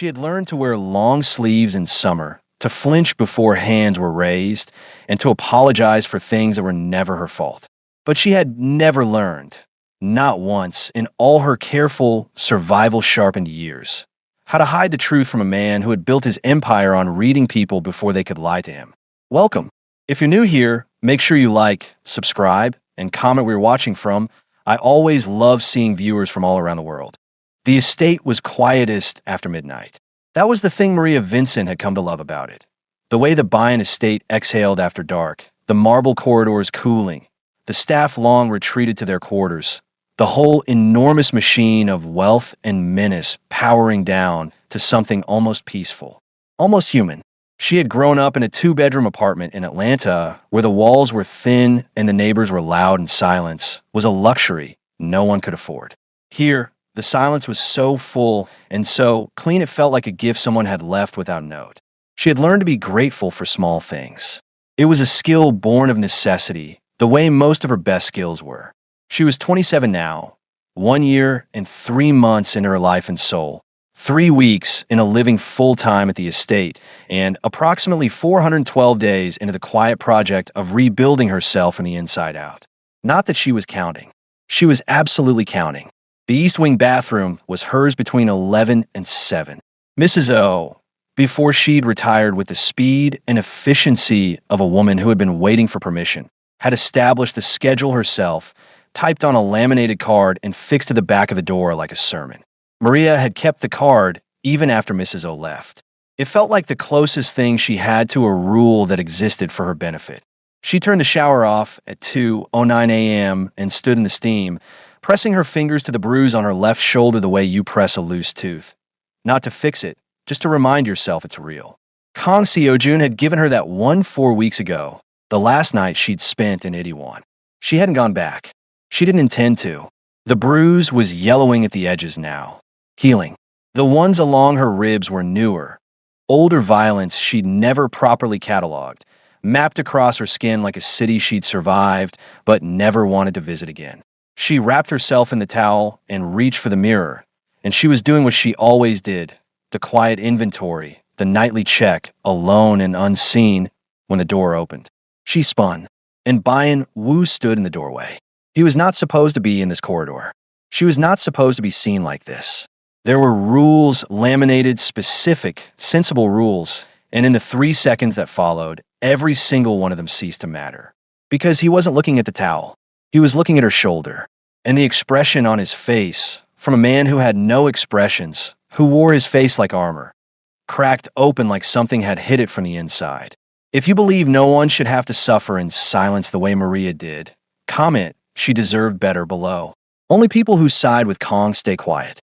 She had learned to wear long sleeves in summer, to flinch before hands were raised, and to apologize for things that were never her fault. But she had never learned, not once, in all her careful, survival-sharpened years, how to hide the truth from a man who had built his empire on reading people before they could lie to him. Welcome. If you're new here, make sure you like, subscribe, and comment where you're watching from. I always love seeing viewers from all around the world. The estate was quietest after midnight. That was the thing Maria Vincent had come to love about it. The way the Bayan estate exhaled after dark, the marble corridors cooling, the staff long retreated to their quarters, the whole enormous machine of wealth and menace powering down to something almost peaceful, almost human. She had grown up in a two-bedroom apartment in Atlanta where the walls were thin and the neighbors were loud, and silence was a luxury no one could afford. Here, the silence was so full and so clean it felt like a gift someone had left without note. She had learned to be grateful for small things. It was a skill born of necessity, the way most of her best skills were. She was 27 now, 1 year and 3 months in her life and soul, 3 weeks in a living full-time at the estate, and approximately 412 days into the quiet project of rebuilding herself from the inside out. Not that she was counting. She was absolutely counting. The East Wing bathroom was hers between 11 and 7. Mrs. O, before she'd retired with the speed and efficiency of a woman who had been waiting for permission, had established the schedule herself, typed on a laminated card, and fixed to the back of the door like a sermon. Maria had kept the card even after Mrs. O left. It felt like the closest thing she had to a rule that existed for her benefit. She turned the shower off at 2:09 a.m. and stood in the steam, pressing her fingers to the bruise on her left shoulder the way you press a loose tooth. Not to fix it, just to remind yourself it's real. Kang Seojun had given her that one 4 weeks ago, the last night she'd spent in Itaewon. She hadn't gone back. She didn't intend to. The bruise was yellowing at the edges now, healing. The ones along her ribs were newer, older violence she'd never properly cataloged, mapped across her skin like a city she'd survived but never wanted to visit again. She wrapped herself in the towel and reached for the mirror, and she was doing what she always did, the quiet inventory, the nightly check, alone and unseen, when the door opened. She spun, and Bayan Wu stood in the doorway. He was not supposed to be in this corridor. She was not supposed to be seen like this. There were rules, laminated, specific, sensible rules, and in the 3 seconds that followed, every single one of them ceased to matter. Because he wasn't looking at the towel. He was looking at her shoulder, and the expression on his face, from a man who had no expressions, who wore his face like armor, cracked open like something had hit it from the inside. If you believe no one should have to suffer in silence the way Maria did, comment she deserved better below. Only people who side with Kang stay quiet.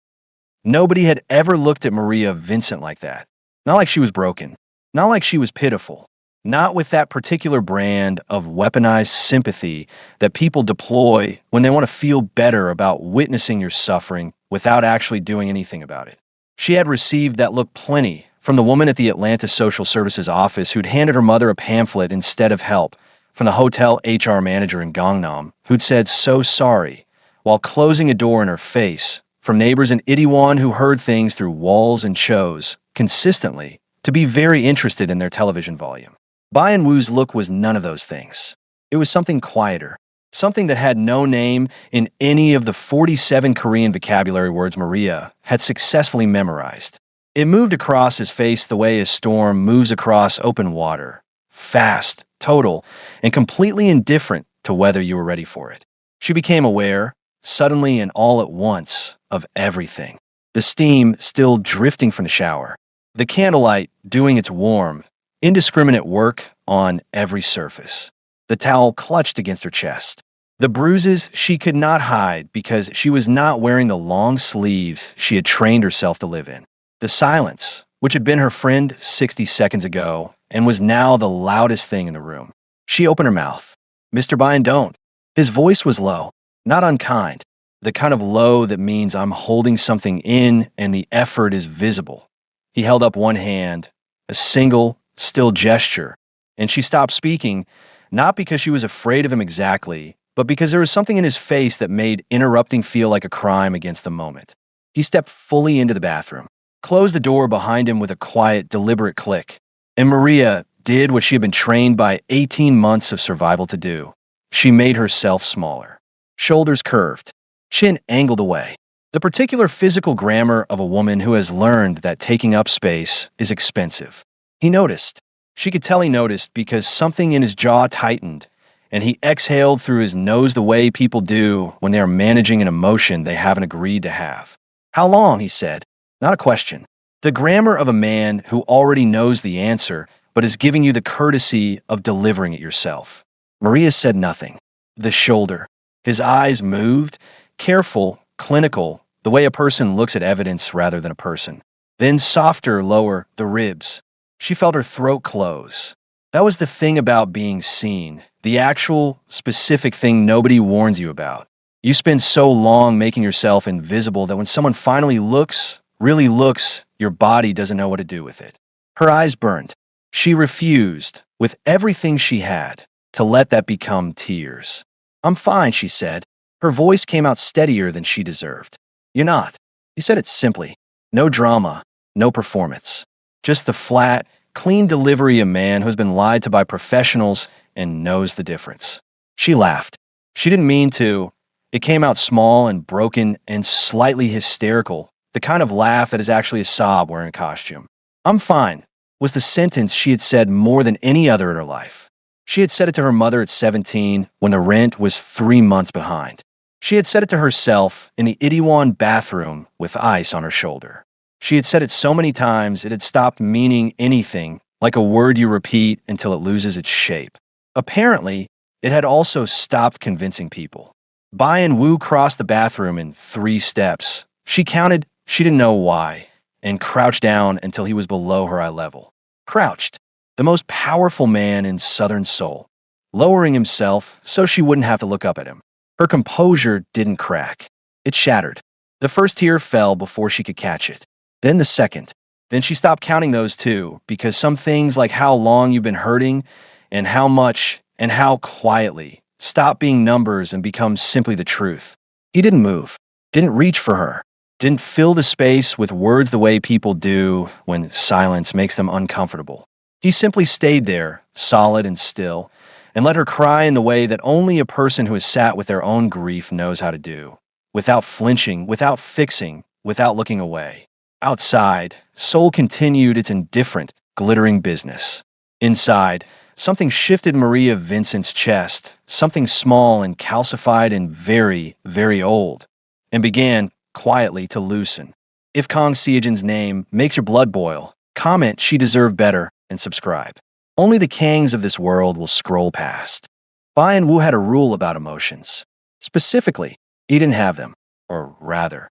Nobody had ever looked at Maria Vincent like that. Not like she was broken. Not like she was pitiful. Not with that particular brand of weaponized sympathy that people deploy when they want to feel better about witnessing your suffering without actually doing anything about it. She had received that look plenty from the woman at the Atlanta Social Services office who'd handed her mother a pamphlet instead of help, from the hotel HR manager in Gangnam who'd said so sorry while closing a door in her face, from neighbors in Itaewon who heard things through walls and chose, consistently, to be very interested in their television volume. Bayan Wu's look was none of those things. It was something quieter, something that had no name in any of the 47 Korean vocabulary words Maria had successfully memorized. It moved across his face the way a storm moves across open water, fast, total, and completely indifferent to whether you were ready for it. She became aware, suddenly and all at once, of everything. The steam still drifting from the shower, the candlelight doing its warm, indiscriminate work on every surface. The towel clutched against her chest. The bruises she could not hide because she was not wearing the long sleeves she had trained herself to live in. The silence, which had been her friend 60 seconds ago and was now the loudest thing in the room. She opened her mouth. "Mr. Bayan, don't." His voice was low, not unkind, the kind of low that means I'm holding something in and the effort is visible. He held up one hand, a single, still gesture, and she stopped speaking, not because she was afraid of him exactly, but because there was something in his face that made interrupting feel like a crime against the moment. He stepped fully into the bathroom. closed the door behind him with a quiet, deliberate click. And Maria did what she had been trained by 18 months of survival to do. She made herself smaller. Shoulders curved, chin angled away. The particular physical grammar of a woman who has learned that taking up space is expensive. He noticed. She could tell he noticed because something in his jaw tightened, and he exhaled through his nose the way people do when they are managing an emotion they haven't agreed to have. How long? He said. Not a question. The grammar of a man who already knows the answer, but is giving you the courtesy of delivering it yourself. Maria said nothing. The shoulder. His eyes moved, careful, clinical, the way a person looks at evidence rather than a person. Then softer, lower, the ribs. She felt her throat close. That was the thing about being seen, the actual, specific thing nobody warns you about. You spend so long making yourself invisible that when someone finally looks, really looks, your body doesn't know what to do with it. Her eyes burned. She refused, with everything she had, to let that become tears. I'm fine, she said. Her voice came out steadier than she deserved. You're not. He said it simply. No drama, no performance. Just the flat, clean delivery of a man who has been lied to by professionals and knows the difference. She laughed. She didn't mean to. It came out small and broken and slightly hysterical, the kind of laugh that is actually a sob wearing a costume. I'm fine, was the sentence she had said more than any other in her life. She had said it to her mother at 17 when the rent was 3 months behind. She had said it to herself in the Itaewon bathroom with ice on her shoulder. She had said it so many times it had stopped meaning anything, like a word you repeat until it loses its shape. Apparently, it had also stopped convincing people. Bai and Wu crossed the bathroom in 3 steps. She counted, she didn't know why, and crouched down until he was below her eye level. Crouched, the most powerful man in Southern Seoul, lowering himself so she wouldn't have to look up at him. Her composure didn't crack. It shattered. The first tear fell before she could catch it. Then the second. Then she stopped counting those too, because some things like how long you've been hurting and how much and how quietly stop being numbers and become simply the truth. He didn't move, didn't reach for her, didn't fill the space with words the way people do when silence makes them uncomfortable. He simply stayed there, solid and still, and let her cry in the way that only a person who has sat with their own grief knows how to do, without flinching, without fixing, without looking away. Outside, Seoul continued its indifferent, glittering business. Inside, something shifted Maria Vincent's chest, something small and calcified and very, very old, and began, quietly, to loosen. If Kang Seojin's name makes your blood boil, comment she deserved better and subscribe. Only the Kangs of this world will scroll past. Bai and Wu had a rule about emotions. Specifically, he didn't have them, or rather.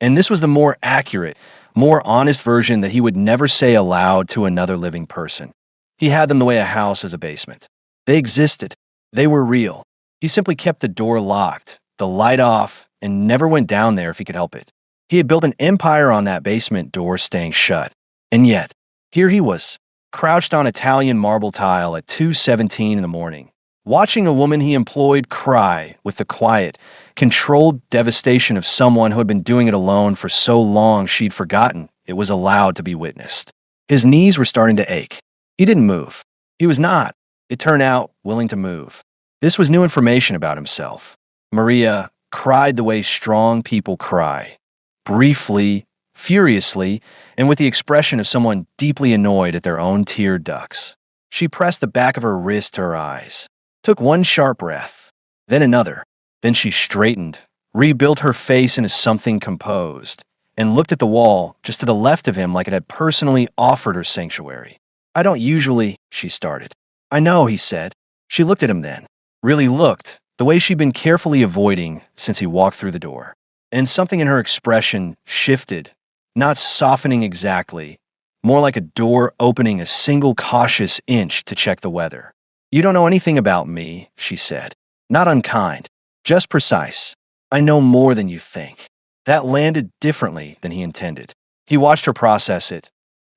And this was the more accurate, more honest version that he would never say aloud to another living person. He had them the way a house is a basement. They existed. They were real. He simply kept the door locked, the light off, and never went down there if he could help it. He had built an empire on that basement door staying shut. And yet, here he was, crouched on Italian marble tile at 2:17 in the morning, watching a woman he employed cry with the quiet, controlled devastation of someone who had been doing it alone for so long she'd forgotten it was allowed to be witnessed. His knees were starting to ache. He didn't move. He was not, it turned out, willing to move. This was new information about himself. Maria cried the way strong people cry. Briefly, furiously, and with the expression of someone deeply annoyed at their own tear ducts. She pressed the back of her wrist to her eyes, took one sharp breath, then another. Then she straightened, rebuilt her face into something composed, and looked at the wall just to the left of him like it had personally offered her sanctuary. I don't usually, she started. I know, he said. She looked at him then, really looked, the way she'd been carefully avoiding since he walked through the door. And something in her expression shifted, not softening exactly, more like a door opening a single cautious inch to check the weather. You don't know anything about me, she said. Not unkind, just precise. I know more than you think. That landed differently than he intended. He watched her process it,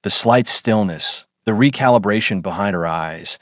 the slight stillness, the recalibration behind her eyes,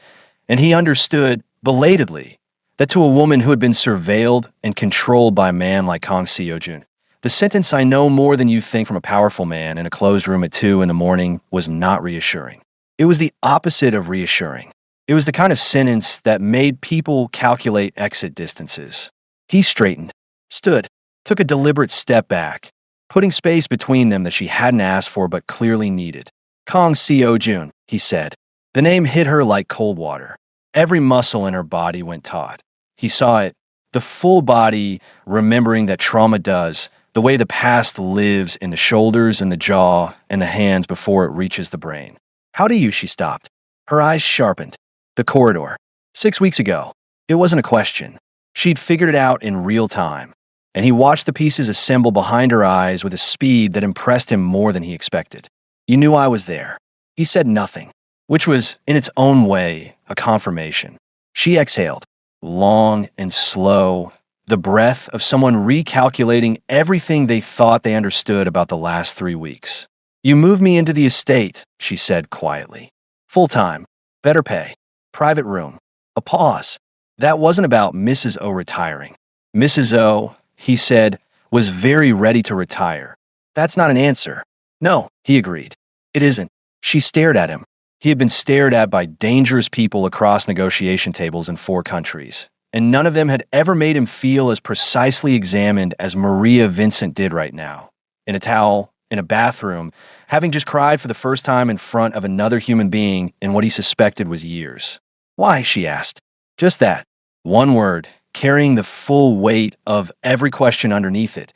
and he understood, belatedly, that to a woman who had been surveilled and controlled by a man like Kang Seojin, The sentence, "I know more than you think from a powerful man," in a closed room at 2 in the morning was not reassuring. It was the opposite of reassuring. It was the kind of sentence that made people calculate exit distances. He straightened, stood, took a deliberate step back, putting space between them that she hadn't asked for but clearly needed. "Kong Seo Jun," he said. The name hit her like cold water. Every muscle in her body went taut. He saw it, the full body remembering that trauma does, the way the past lives in the shoulders and the jaw and the hands before it reaches the brain. "How do you?" She stopped. Her eyes sharpened. The corridor. 6 weeks ago. It wasn't a question. She'd figured it out in real time. And he watched the pieces assemble behind her eyes with a speed that impressed him more than he expected. "You knew I was there." He said nothing, which was, in its own way, a confirmation. She exhaled, long and slow, the breath of someone recalculating everything they thought they understood about the last 3 weeks. "You moved me into the estate," she said quietly. "Full-time, better pay, private room." A pause. That wasn't about Mrs. O retiring. Mrs. O, he said, was very ready to retire. "That's not an answer." "No," he agreed. "It isn't." She stared at him. He had been stared at by dangerous people across negotiation tables in 4 countries, and none of them had ever made him feel as precisely examined as Maria Vincent did right now. In a towel, in a bathroom, having just cried for the first time in front of another human being in what he suspected was years. "Why?" she asked. Just that. One word, carrying the full weight of every question underneath it.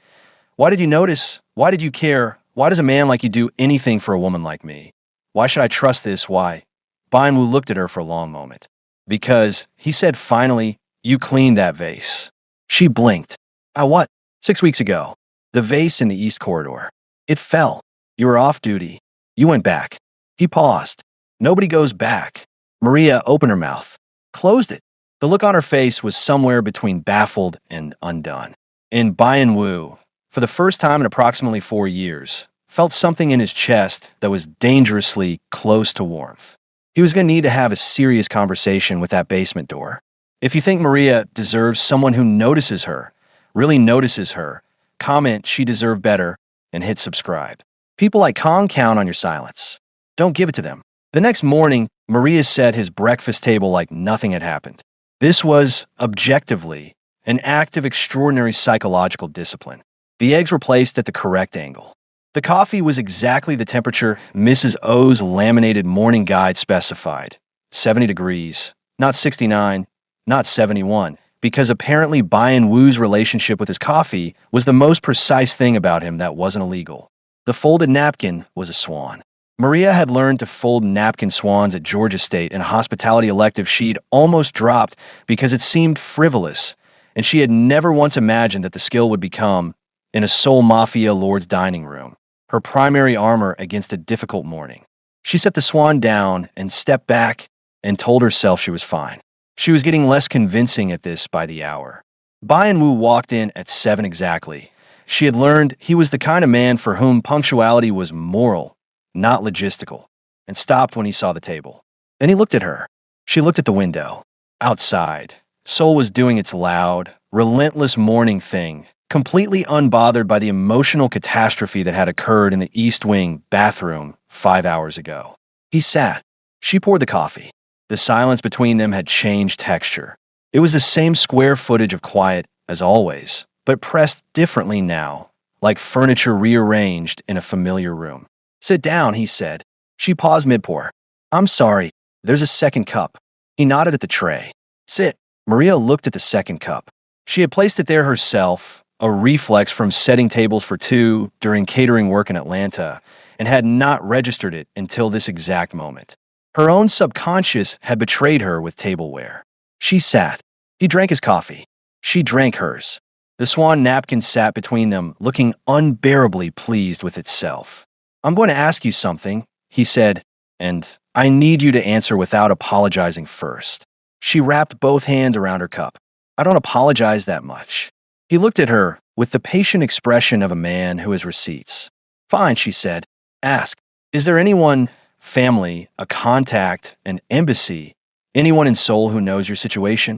"Why did you notice? Why did you care? Why does a man like you do anything for a woman like me? Why should I trust this? Why?" Wu looked at her for a long moment. "Because," he said finally, "you cleaned that vase." She blinked. "I what?" "6 weeks ago. The vase in the East Corridor. It fell. You were off duty. You went back." He paused. "Nobody goes back." Maria opened her mouth, closed it. The look on her face was somewhere between baffled and undone. And Wu, for the first time in approximately 4 years, felt something in his chest that was dangerously close to warmth. He was going to need to have a serious conversation with that basement door. If you think Maria deserves someone who notices her, really notices her, comment "she deserved better" and hit subscribe. People like Kong count on your silence. Don't give it to them. The next morning, Maria set his breakfast table like nothing had happened. This was, objectively, an act of extraordinary psychological discipline. The eggs were placed at the correct angle. The coffee was exactly the temperature Mrs. O's laminated morning guide specified. 70 degrees, not 69, not 71, because apparently Wu's relationship with his coffee was the most precise thing about him that wasn't illegal. The folded napkin was a swan. Maria had learned to fold napkin swans at Georgia State in a hospitality elective she'd almost dropped because it seemed frivolous, and she had never once imagined that the skill would become, in a Seoul Mafia lord's dining room, her primary armor against a difficult morning. She set the swan down and stepped back and told herself she was fine. She was getting less convincing at this by the hour. Wu walked in at 7 exactly. She had learned he was the kind of man for whom punctuality was moral, not logistical, and stopped when he saw the table. Then he looked at her. She looked at the window. Outside, Seoul was doing its loud, relentless morning thing, completely unbothered by the emotional catastrophe that had occurred in the East Wing bathroom 5 hours ago. He sat. She poured the coffee. The silence between them had changed texture. It was the same square footage of quiet as always, but pressed differently now, like furniture rearranged in a familiar room. "Sit down," he said. She paused mid-pour. "I'm sorry. There's a second cup." He nodded at the tray. "Sit." Maria looked at the second cup. She had placed it there herself, a reflex from setting tables for 2 during catering work in Atlanta, and had not registered it until this exact moment. Her own subconscious had betrayed her with tableware. She sat. He drank his coffee. She drank hers. The swan napkin sat between them, looking unbearably pleased with itself. "I'm going to ask you something," he said, "and I need you to answer without apologizing first." She wrapped both hands around her cup. "I don't apologize that much." He looked at her with the patient expression of a man who has receipts. "Fine," she said. "Ask. Is there anyone, family, a contact, an embassy, anyone in Seoul who knows your situation?"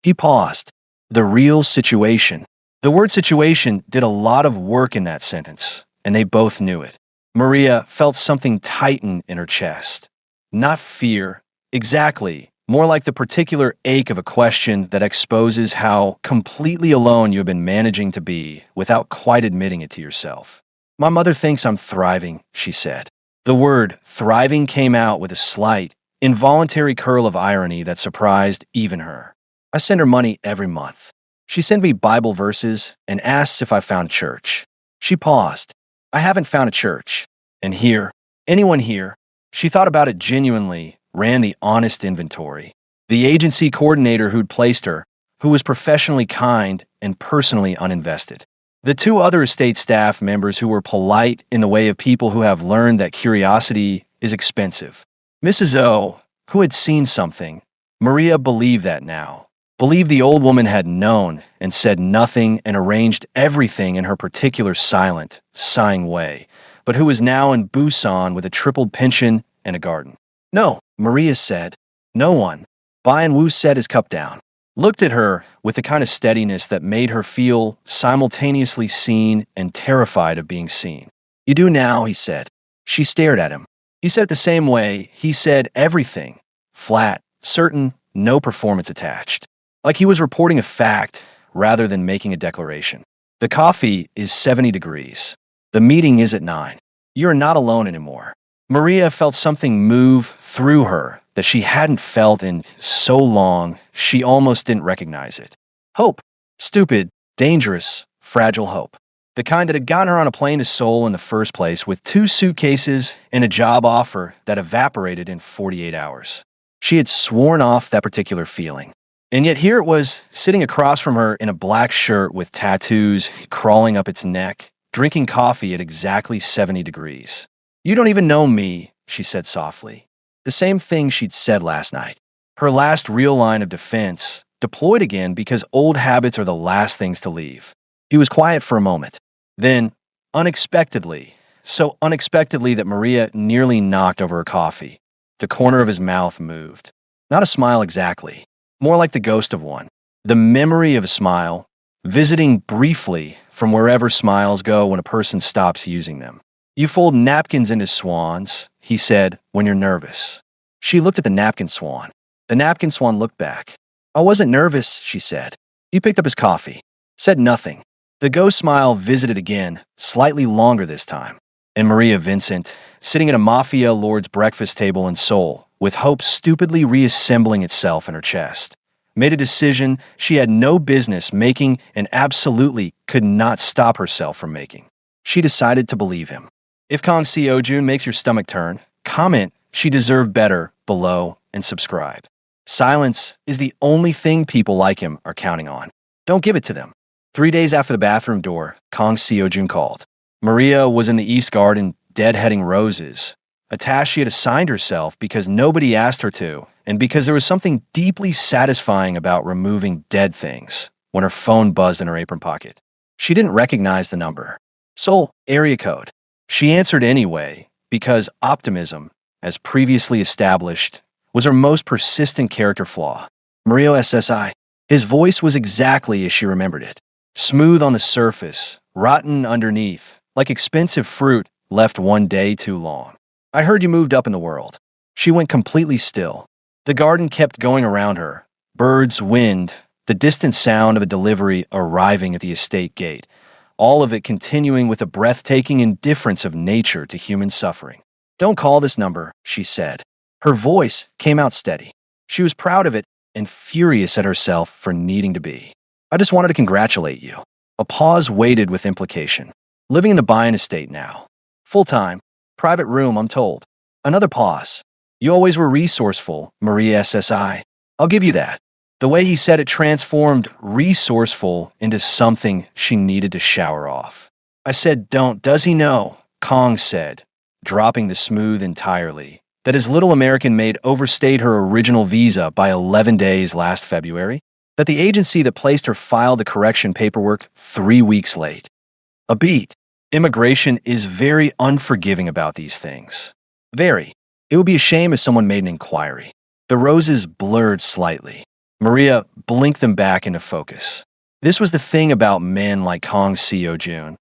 He paused. The real situation. The word situation did a lot of work in that sentence, and they both knew it. Maria felt something tighten in her chest. Not fear, exactly, more like the particular ache of a question that exposes how completely alone you have been managing to be without quite admitting it to yourself. My mother thinks I'm thriving, she said. The word thriving came out with a slight, involuntary curl of irony that surprised even her. I send her money every month. She sent me Bible verses and asks if I found church. She paused. I haven't found a church. And here, anyone here? She thought about it genuinely, ran the honest inventory. The agency coordinator who'd placed her, who was professionally kind and personally uninvested. The two other estate staff members who were polite in the way of people who have learned that curiosity is expensive. Mrs. O, who had seen something, Maria believed that now. Believed the old woman had known and said nothing and arranged everything in her particular silent, sighing way, but who was now in Busan with a tripled pension and a garden. No, Maria said. No one. Bai Wu set his cup down, looked at her with the kind of steadiness that made her feel simultaneously seen and terrified of being seen. You do now, he said. She stared at him. He said it the same way he said everything. Flat, certain, no performance attached. Like he was reporting a fact rather than making a declaration. The coffee is 70 degrees. The meeting is at 9. You're not alone anymore. Maria felt something move through her that she hadn't felt in so long she almost didn't recognize it. Hope. Stupid, dangerous, fragile hope. The kind that had gotten her on a plane to Seoul in the first place with 2 suitcases and a job offer that evaporated in 48 hours. She had sworn off that particular feeling. And yet here it was, sitting across from her in a black shirt with tattoos crawling up its neck, drinking coffee at exactly 70 degrees. You don't even know me, she said softly. The same thing she'd said last night. Her last real line of defense, deployed again because old habits are the last things to leave. He was quiet for a moment. Then, unexpectedly, so unexpectedly that Maria nearly knocked over her coffee, the corner of his mouth moved. Not a smile exactly. More like the ghost of one. The memory of a smile, visiting briefly from wherever smiles go when a person stops using them. You fold napkins into swans, he said, when you're nervous. She looked at the napkin swan. The napkin swan looked back. I wasn't nervous, she said. He picked up his coffee, said nothing. The ghost smile visited again, slightly longer this time. And Maria Vincent, sitting at a Mafia lord's breakfast table in Seoul, with hope stupidly reassembling itself in her chest, made a decision she had no business making and absolutely could not stop herself from making. She decided to believe him. If Kong Seo-jun makes your stomach turn, comment she deserved better below and subscribe. Silence is the only thing people like him are counting on. Don't give it to them. 3 days after the bathroom door, Kong Seo-jun called. Maria was in the East Garden deadheading roses, a task she had assigned herself because nobody asked her to, and because there was something deeply satisfying about removing dead things when her phone buzzed in her apron pocket. She didn't recognize the number. Seoul, area code. She answered anyway, because optimism, as previously established, was her most persistent character flaw. Mario SSI. His voice was exactly as she remembered it. Smooth on the surface, rotten underneath, like expensive fruit left one day too long. I heard you moved up in the world. She went completely still. The garden kept going around her. Birds, wind, the distant sound of a delivery arriving at the estate gate. All of it continuing with a breathtaking indifference of nature to human suffering. Don't call this number, she said. Her voice came out steady. She was proud of it and furious at herself for needing to be. I just wanted to congratulate you. A pause waited with implication. Living in the Bayan estate now. Full-time. Private room, I'm told. Another pause. You always were resourceful, Maria SSI. I'll give you that. The way he said it transformed resourceful into something she needed to shower off. I said, don't. Does he know? Kong said, dropping the smooth entirely, that his little American maid overstayed her original visa by 11 days last February? That the agency that placed her filed the correction paperwork 3 weeks late? A beat. Immigration is very unforgiving about these things. Very. It would be a shame if someone made an inquiry. The roses blurred slightly. Maria blinked them back into focus. This was the thing about men like Kong Seo-jun,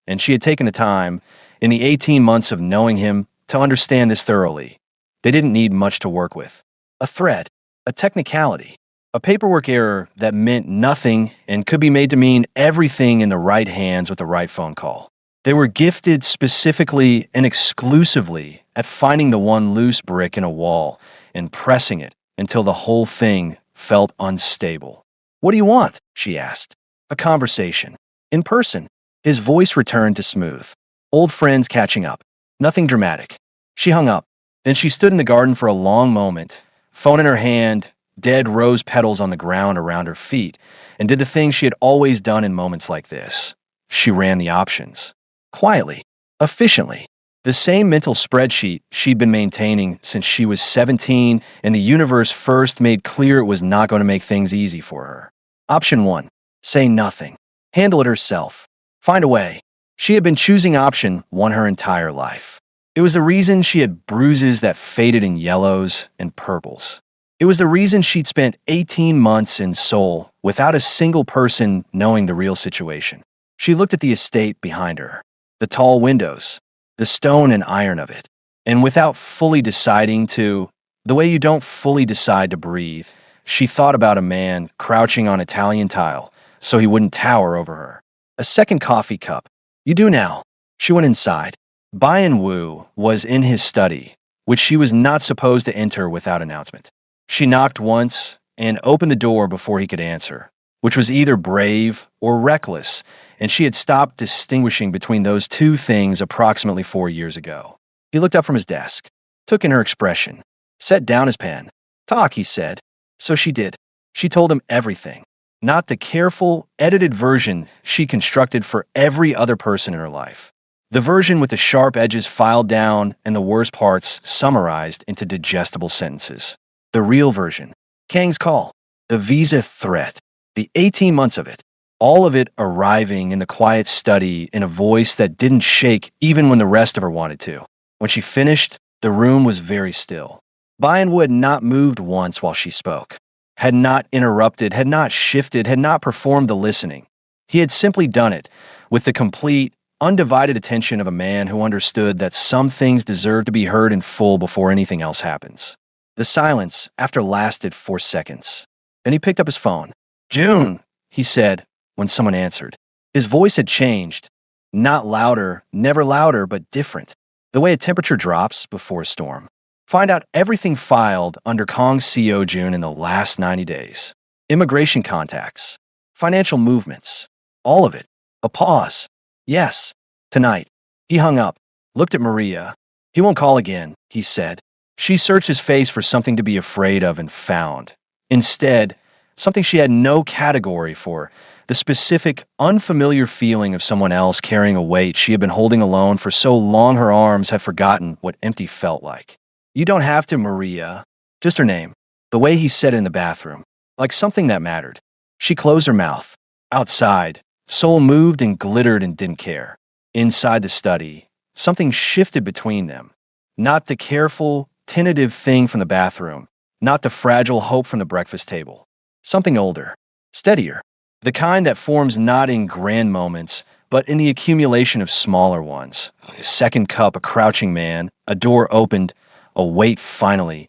and she had taken the time, in the 18 months of knowing him, to understand this thoroughly. They didn't need much to work with. A thread, a technicality, a paperwork error that meant nothing and could be made to mean everything in the right hands with the right phone call. They were gifted specifically and exclusively at finding the one loose brick in a wall and pressing it until the whole thing felt unstable. "What do you want?" she asked. A conversation. In person. His voice returned to smooth. Old friends catching up. Nothing dramatic. She hung up. Then she stood in the garden for a long moment, phone in her hand, dead rose petals on the ground around her feet, and did the thing she had always done in moments like this. She ran the options. Quietly. Efficiently. The same mental spreadsheet she'd been maintaining since she was 17 and the universe first made clear it was not going to make things easy for her. Option 1. Say nothing. Handle it herself. Find a way. She had been choosing option 1 her entire life. It was the reason she had bruises that faded in yellows and purples. It was the reason she'd spent 18 months in Seoul without a single person knowing the real situation. She looked at the estate behind her, the tall windows, the stone and iron of it, and without fully deciding to, the way you don't fully decide to breathe, she thought about a man crouching on Italian tile so he wouldn't tower over her. A second coffee cup. "You do now." She went inside. Byun-woo was in his study, which she was not supposed to enter without announcement. She knocked once and opened the door before he could answer, which was either brave or reckless, and she had stopped distinguishing between those two things approximately 4 years ago. He looked up from his desk, took in her expression, set down his pen. "Talk," he said. So she did. She told him everything. Not the careful, edited version she constructed for every other person in her life. The version with the sharp edges filed down and the worst parts summarized into digestible sentences. The real version. Kang's call. The visa threat. The 18 months of it. All of it arriving in the quiet study in a voice that didn't shake even when the rest of her wanted to. When she finished, the room was very still. Byun-woo had not moved once while she spoke. Had not interrupted, had not shifted, had not performed the listening. He had simply done it, with the complete, undivided attention of a man who understood that some things deserve to be heard in full before anything else happens. The silence, after, lasted 4 seconds. Then he picked up his phone. "June," he said, when someone answered. His voice had changed. Not louder, never louder, but different. The way a temperature drops before a storm. Find out everything filed under Kong Seo-jun in the last 90 days. Immigration contacts. Financial movements. All of it. A pause. "Yes. Tonight." He hung up, looked at Maria. "He won't call again," he said. She searched his face for something to be afraid of and found. Instead, something she had no category for, the specific, unfamiliar feeling of someone else carrying a weight she had been holding alone for so long her arms had forgotten what empty felt like. "You don't have to, Maria." Just her name. The way he said it in the bathroom. Like something that mattered. She closed her mouth. Outside, Seoul moved and glittered and didn't care. Inside the study, something shifted between them. Not the careful, tentative thing from the bathroom. Not the fragile hope from the breakfast table. Something older. Steadier. The kind that forms not in grand moments, but in the accumulation of smaller ones. A second cup, a crouching man, a door opened, a weight finally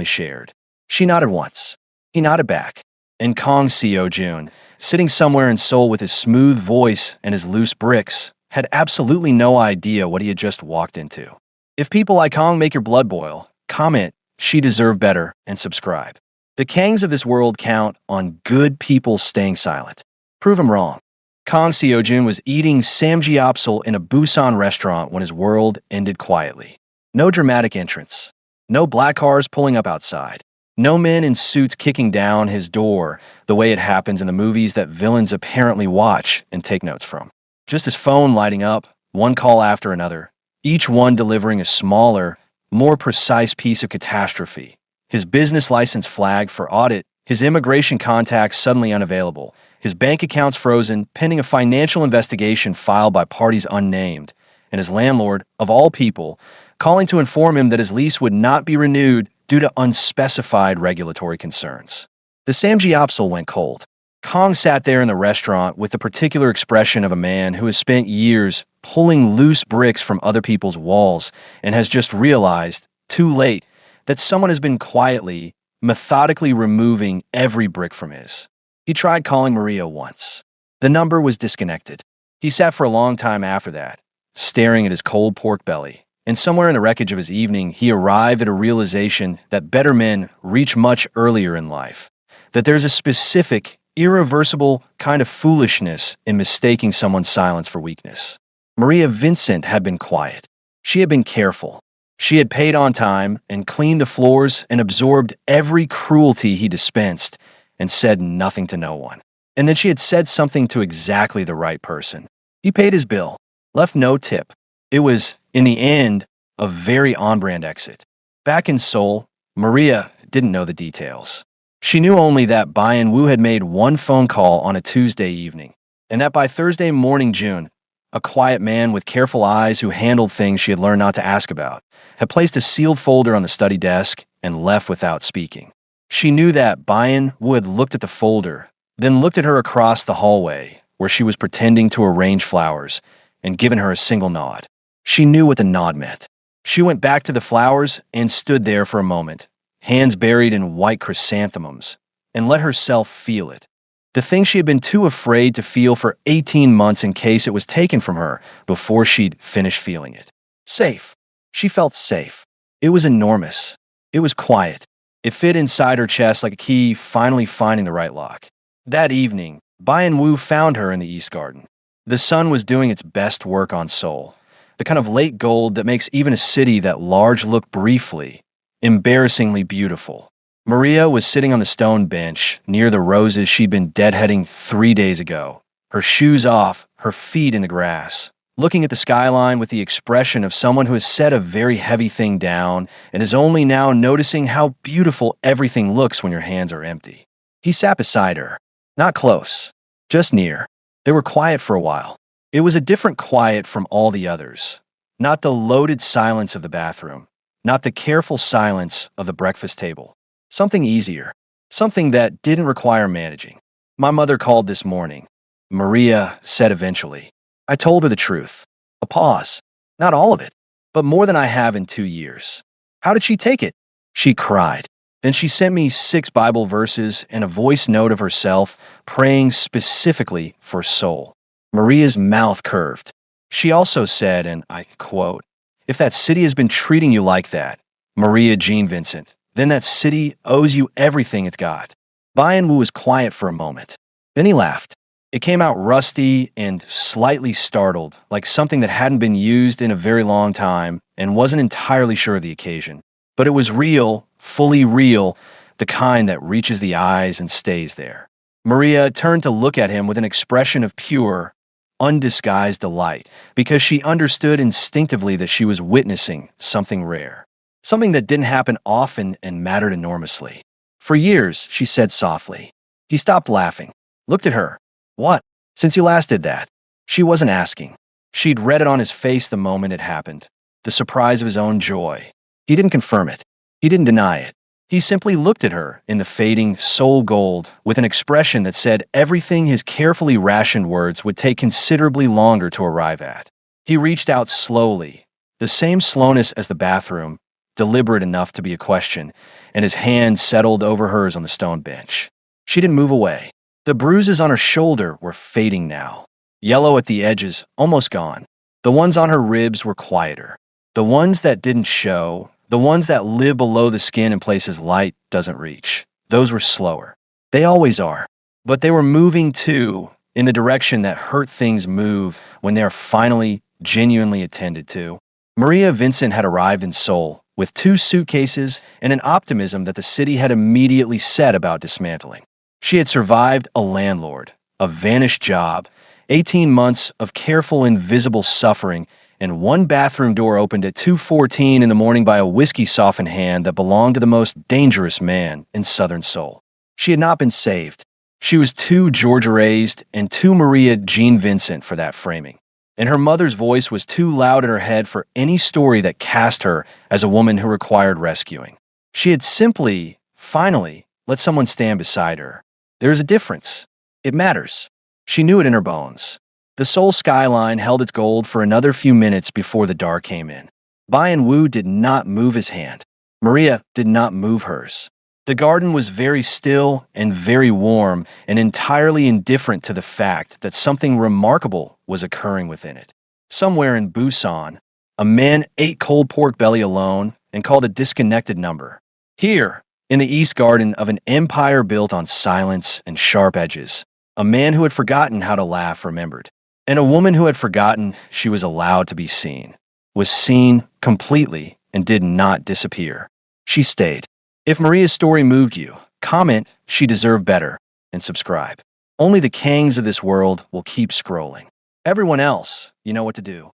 shared. She nodded once. He nodded back. And Kong Seo-jun, sitting somewhere in Seoul with his smooth voice and his loose bricks, had absolutely no idea what he had just walked into. If people like Kong make your blood boil, comment, "She deserved better," and subscribe. The Kangs of this world count on good people staying silent. Prove them wrong. Kong Seo-jun was eating samgyeopsal in a Busan restaurant when his world ended quietly. No dramatic entrance. No black cars pulling up outside. No men in suits kicking down his door the way it happens in the movies that villains apparently watch and take notes from. Just his phone lighting up, one call after another, each one delivering a smaller, more precise piece of catastrophe. His business license flagged for audit, his immigration contacts suddenly unavailable, his bank accounts frozen pending a financial investigation filed by parties unnamed, and his landlord, of all people, calling to inform him that his lease would not be renewed due to unspecified regulatory concerns. The samgyeopsal went cold. Kong sat there in the restaurant with the particular expression of a man who has spent years pulling loose bricks from other people's walls and has just realized, too late, that someone has been quietly, methodically removing every brick from his. He tried calling Maria once. The number was disconnected. He sat for a long time after that, staring at his cold pork belly, and somewhere in the wreckage of his evening, he arrived at a realization that better men reach much earlier in life, that there's a specific, irreversible kind of foolishness in mistaking someone's silence for weakness. Maria Vincent had been quiet. She had been careful. She had paid on time and cleaned the floors and absorbed every cruelty he dispensed and said nothing to no one. And then she had said something to exactly the right person. He paid his bill, left no tip. It was, in the end, a very on-brand exit. Back in Seoul, Maria didn't know the details. She knew only that Byun Woo had made one phone call on a Tuesday evening, and that by Thursday morning June, a quiet man with careful eyes who handled things she had learned not to ask about, had placed a sealed folder on the study desk and left without speaking. She knew that Byun Woo had looked at the folder, then looked at her across the hallway, where she was pretending to arrange flowers, and given her a single nod. She knew what the nod meant. She went back to the flowers and stood there for a moment, hands buried in white chrysanthemums, and let herself feel it. The thing she had been too afraid to feel for 18 months in case it was taken from her before she'd finished feeling it. Safe. She felt safe. It was enormous. It was quiet. It fit inside her chest like a key finally finding the right lock. That evening, Byun Woo found her in the East Garden. The sun was doing its best work on Seoul, the kind of late gold that makes even a city that large look briefly, embarrassingly beautiful. Maria was sitting on the stone bench near the roses she'd been deadheading 3 days ago, her shoes off, her feet in the grass, looking at the skyline with the expression of someone who has set a very heavy thing down and is only now noticing how beautiful everything looks when your hands are empty. He sat beside her, not close, just near. They were quiet for a while. It was a different quiet from all the others. Not the loaded silence of the bathroom, not the careful silence of the breakfast table. Something easier, something that didn't require managing. My mother called this morning. Maria said eventually. I told her the truth. A pause. Not all of it, but more than I have in 2 years. How did she take it? She cried. Then she sent me 6 Bible verses and a voice note of herself praying specifically for Seoul. Maria's mouth curved. She also said, and I quote, "If that city has been treating you like that, Maria Jean Vincent, then that city owes you everything it's got." Byun Woo was quiet for a moment. Then he laughed. It came out rusty and slightly startled, like something that hadn't been used in a very long time and wasn't entirely sure of the occasion. But it was real, fully real, the kind that reaches the eyes and stays there. Maria turned to look at him with an expression of pure, undisguised delight, because she understood instinctively that she was witnessing something rare, something that didn't happen often and mattered enormously. "For years," she said softly. He stopped laughing, looked at her. "What? Since you last did that?" She wasn't asking. She'd read it on his face the moment it happened, the surprise of his own joy. He didn't confirm it. He didn't deny it. He simply looked at her in the fading soul gold with an expression that said everything his carefully rationed words would take considerably longer to arrive at. He reached out slowly, the same slowness as the bathroom, deliberate enough to be a question, and his hand settled over hers on the stone bench. She didn't move away. The bruises on her shoulder were fading now. Yellow at the edges, almost gone. The ones on her ribs were quieter. The ones that didn't show, the ones that live below the skin in places light doesn't reach, those were slower. They always are. But they were moving too, in the direction that hurt things move when they are finally, genuinely attended to. Maria Vincent had arrived in Seoul with 2 suitcases and an optimism that the city had immediately set about dismantling. She had survived a landlord, a vanished job, 18 months of careful invisible suffering, and one bathroom door opened at 2:14 in the morning by a whiskey-softened hand that belonged to the most dangerous man in southern Seoul. She had not been saved. She was too Georgia-raised and too Maria Jean Vincent for that framing. And her mother's voice was too loud in her head for any story that cast her as a woman who required rescuing. She had simply, finally, let someone stand beside her. There is a difference. It matters. She knew it in her bones. The Seoul skyline held its gold for another few minutes before the dark came in. Bai Wu did not move his hand. Maria did not move hers. The garden was very still and very warm and entirely indifferent to the fact that something remarkable was occurring within it. Somewhere in Busan, a man ate cold pork belly alone and called a disconnected number. Here, in the East Garden of an empire built on silence and sharp edges, a man who had forgotten how to laugh remembered, and a woman who had forgotten she was allowed to be seen was seen completely and did not disappear. She stayed. If Maria's story moved you, comment "She deserved better" and subscribe. Only the kings of this world will keep scrolling. Everyone else, you know what to do.